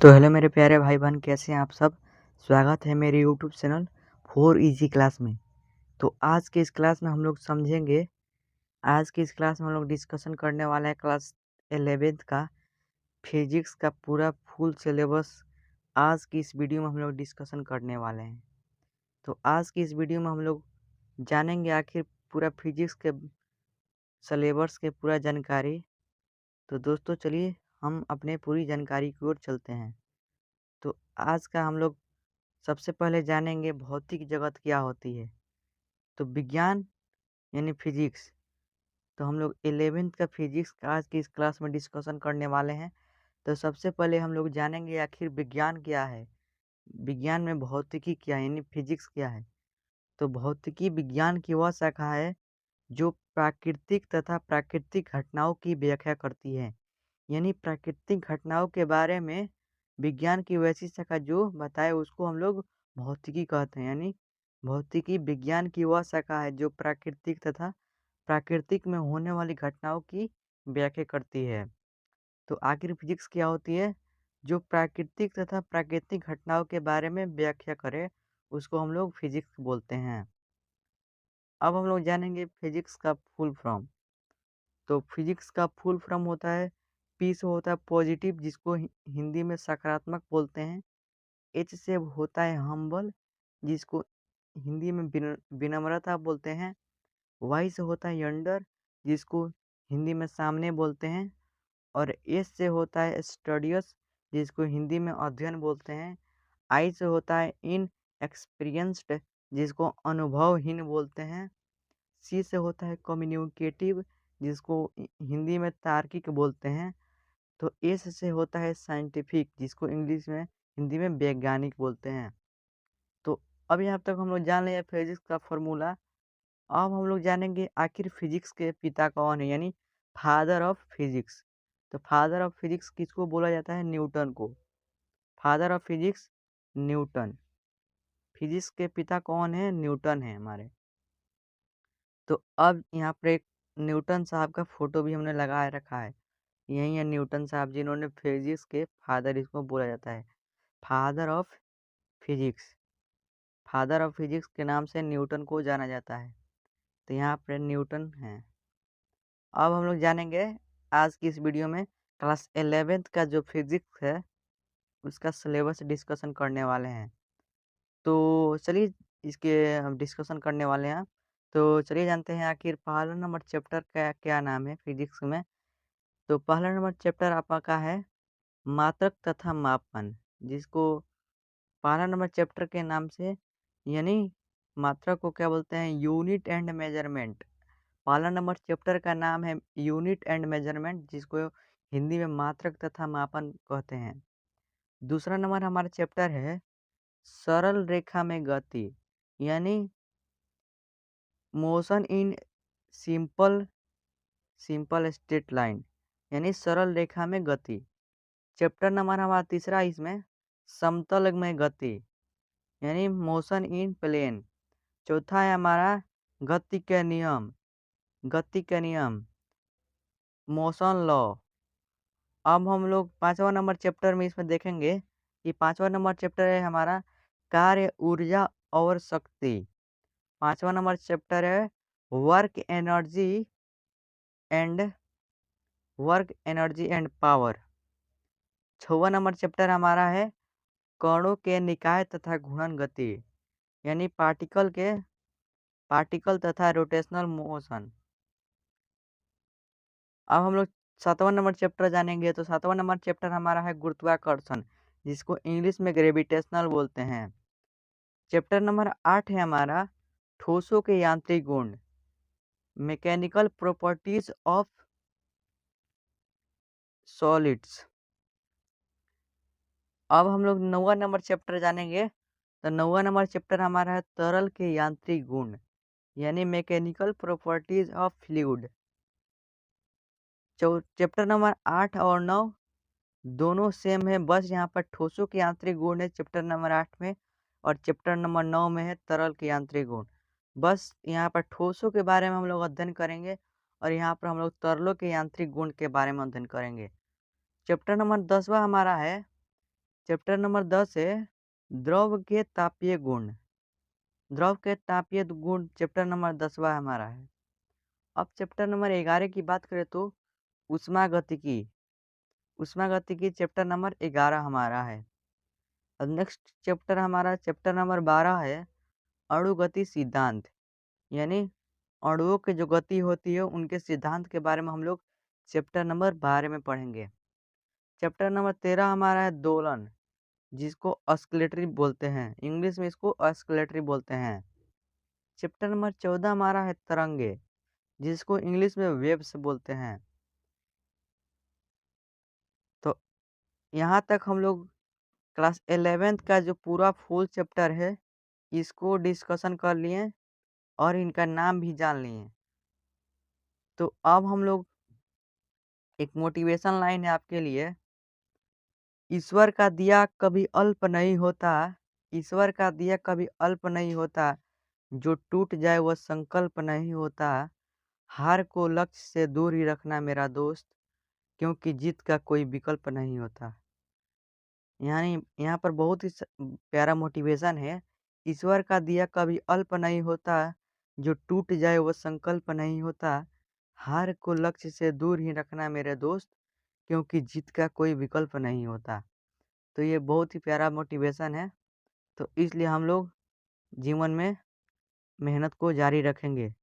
तो हेलो मेरे प्यारे भाई बहन, कैसे हैं आप सब। स्वागत है मेरे YouTube channel four easy class में। तो आज के इस क्लास में हम लोग समझेंगे। आज की इस क्लास में हम लोग डिस्कशन करने वाले हैं क्लास 11th का फिजिक्स का पूरा फुल सिलेबस। आज की इस वीडियो में हम लोग डिस्कशन करने वाले हैं। तो आज की इस वीडियो में हम लोग जानेंगे आखिर पूरा फिजिक्स के सिलेबस के पूरा जानकारी। तो दोस्तों चलिए हम अपने पूरी जानकारी की ओर चलते हैं। तो आज का हम लोग सबसे पहले जानेंगे भौतिक जगत क्या होती है। तो विज्ञान यानी फिजिक्स। तो हम लोग 11th का फिजिक्स का आज की इस क्लास में डिस्कशन करने वाले हैं। तो सबसे पहले हम लोग जानेंगे आखिर विज्ञान क्या है। विज्ञान में भौतिकी क्या है यानी फिजिक्स क्या है। तो भौतिकी विज्ञान की वह शाखा है जो प्राकृतिक तथा प्राकृतिक घटनाओं की व्याख्या करती है। यानी प्राकृतिक घटनाओं के बारे में विज्ञान की वैसी शाखा जो बताए उसको हम लोग भौतिकी कहते हैं। यानी भौतिकी विज्ञान की वह शाखा है जो प्राकृतिक तथा प्राकृतिक में होने वाली घटनाओं की व्याख्या करती है। तो आखिर फिजिक्स क्या होती है? जो प्राकृतिक तथा प्राकृतिक घटनाओं के बारे में व्याख्या करे उसको हम लोग फिजिक्स बोलते हैं। अब हम लोग जानेंगे फिजिक्स का फुल फॉर्म। तो फिजिक्स का फुल फॉर्म होता है पी से होता है पॉजिटिव, जिसको हिंदी में सकारात्मक बोलते हैं। एच से होता है हम्बल, जिसको हिंदी में विनम्रता बोलते हैं। वाई से होता है यंडर, जिसको हिंदी में सामने बोलते हैं। और एस से होता है स्टडियस, जिसको हिंदी में अध्ययन बोलते हैं। आई से होता है इन एक्सपीरियंस्ड, जिसको अनुभवहीन बोलते हैं। सी से होता है कम्युनिकेटिव, जिसको हिंदी में तार्किक बोलते हैं। तो एस से होता है साइंटिफिक, जिसको इंग्लिश में हिंदी में वैज्ञानिक बोलते हैं। तो अब यहाँ तक हम लोग जान लिया फिजिक्स का फॉर्मूला। अब हम लोग जानेंगे आखिर फिजिक्स के पिता कौन है, यानी फादर ऑफ फिजिक्स। तो फादर ऑफ फिजिक्स किसको बोला जाता है? न्यूटन को। Father of physics Newton. Physics के पिता कौन है? न्यूटन है हमारे। तो अब यहाँ पर एक न्यूटन साहब का फोटो भी हमने लगाए रखा है। यही है न्यूटन साहब जिन्होंने फिजिक्स के फादर, इसको बोला जाता है father of physics. Father of physics के नाम से न्यूटन को जाना जाता है। तो यहाँ पर न्यूटन है। अब हम लोग जानेंगे आज की इस वीडियो में क्लास 11th का जो फिजिक्स है उसका सिलेबस डिस्कशन करने वाले हैं। तो चलिए इसके हम डिस्कशन करने वाले हैं। तो चलिए जानते हैं आखिर पहला नंबर चैप्टर का क्या नाम है फिजिक्स में। तो पहला नंबर चैप्टर आपका है मात्रक तथा मापन, जिसको पहला नंबर चैप्टर के नाम से यानी मात्रक को क्या बोलते हैं? Unit and measurement. पहला नंबर चैप्टर का नाम है यूनिट एंड मेजरमेंट, जिसको हिंदी में मात्रक तथा मापन कहते हैं। दूसरा नंबर हमारा चैप्टर है सरल रेखा में गति, यानी motion in simple simple straight line, यानी सरल रेखा में गति। चैप्टर नंबर हमारा तीसरा इसमें समतल में गति, यानी मोशन इन प्लेन। चौथा है हमारा गति के नियम, गति के नियम, मोशन लॉ। अब हम लोग पांचवा नंबर चैप्टर में इसमें देखेंगे कि पांचवा नंबर चैप्टर है हमारा कार्य, ऊर्जा और शक्ति। पांचवा नंबर चैप्टर है work and energy and power. छठवां नंबर चैप्टर हमारा है कणों के निकाय तथा घूर्णन गति, यानी पार्टिकल तथा रोटेशनल मोशन। अब हम लोग सातवां नंबर चैप्टर जानेंगे। तो सातवां नंबर चैप्टर हमारा है गुरुत्वाकर्षण, जिसको इंग्लिश में ग्रेविटेशनल बोलते हैं। चैप्टर नंबर 8 है हमारा ठोसों के यांत्रिक गुण, मैकेनिकल प्रॉपर्टीज ऑफ सॉलिड्स। अब हम लोग 9वां नंबर चैप्टर जानेंगे। तो 9वां नंबर चैप्टर हमारा है तरल के यांत्रिक गुण, यानी mechanical properties of fluid. Chapter number 8 और 9 दोनों सेम है, बस यहाँ पर ठोसों के यांत्रिक गुण है चैप्टर नंबर 8 में, और चैप्टर नंबर 9 में है तरल के यांत्रिक गुण। बस यहाँ पर ठोसों के बारे में हम लोग अध्ययन करेंगे और यहाँ पर हम लोग तरलों के यांत्रिक गुण के बारे में अध्ययन करेंगे। चैप्टर नंबर 10वां हमारा है चैप्टर नंबर 10 है द्रव के तापीय गुण। द्रव के तापीय गुण चैप्टर नंबर 10वां हमारा है। अब चैप्टर नंबर 11 की बात करें तो ऊष्मागतिकी। ऊष्मागतिकी चैप्टर नंबर 11 हमारा है। अब नेक्स्ट चैप्टर हमारा चैप्टर नंबर 12 है अणुगति सिद्धांत, यानी अणुओं की जो गति होती है उनके सिद्धांत के बारे में हम लोग चैप्टर नंबर 12 में पढ़ेंगे। चैप्टर नंबर 13 हमारा है दोलन, जिसको ऑस्किलेटरी बोलते हैं, इंग्लिश में इसको ऑस्किलेटरी बोलते हैं। चैप्टर नंबर 14 हमारा है तरंगे, जिसको इंग्लिश में वेव्स बोलते हैं। तो यहाँ तक हम लोग क्लास 11th का जो पूरा फुल चैप्टर है इसको डिस्कशन कर लिए और इनका नाम भी जान लिए। तो अब हम लोग एक मोटिवेशन लाइन है आपके लिए। ईश्वर का दिया कभी अल्प नहीं होता, ईश्वर का दिया कभी अल्प नहीं होता, जो टूट जाए वह संकल्प नहीं होता, हार को लक्ष्य से दूर ही रखना मेरा दोस्त, क्योंकि जीत का कोई विकल्प नहीं होता। यानी यहाँ पर बहुत ही प्यारा मोटिवेशन है। ईश्वर का दिया कभी अल्प नहीं होता, जो टूट जाए वह संकल्प नहीं होता, हार को लक्ष्य से दूर ही रखना मेरे दोस्त, क्योंकि जीत का कोई विकल्प नहीं होता। तो ये बहुत ही प्यारा मोटिवेशन है। तो इसलिए हम लोग जीवन में मेहनत को जारी रखेंगे।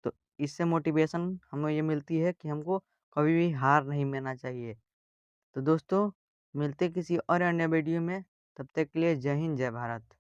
तो इससे मोटिवेशन हमें ये मिलती है कि हमको कभी भी हार नहीं मानना चाहिए। तो दोस्तों मिलते किसी और अन्य वीडियो में, तब तक के लिए जय हिंद जय भारत।